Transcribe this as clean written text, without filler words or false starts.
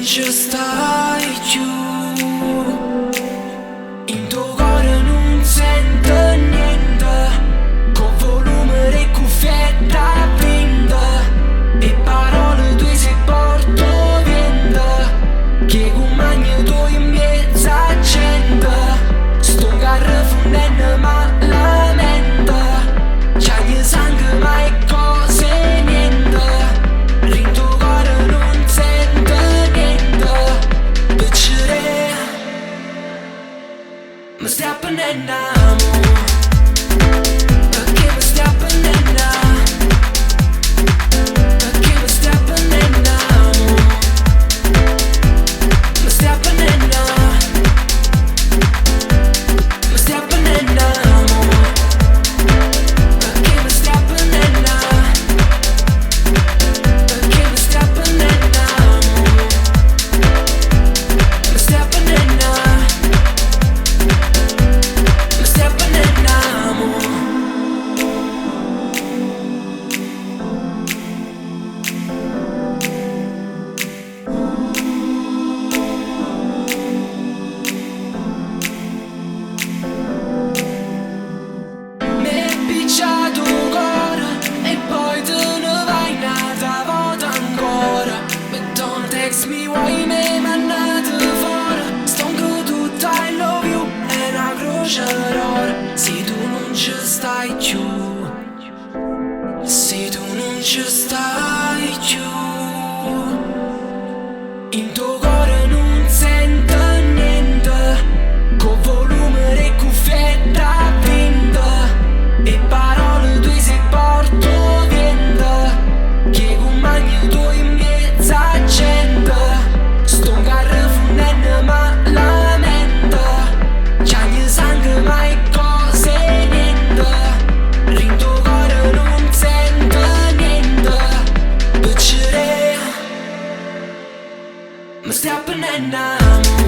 ci stai più, in tuo cuore non sento niente, con volume e cuffietta vinta, e parole tue si porto vento, che con magno tu in mezzo a gente, sto carro fondendo ma la mente, c'hai sangue ma è cose niente, in tuo cuore non sento niente, piacere, mi stai appennendo. Text me why mi mandato fuori, sto con tutta I love you, è una croce d'oro, se tu non ci stai più, se tu non ci stai più, in tuo cuore non sento niente, con volume e cuffietta vinta, e parole tue si porto vento, che con magno tu in mezzo a gente, sto carro fondendo ma la mente, c'hai sangue ma è cose niente, in tuo cuore non sento niente, piacere, mi stai appennendo.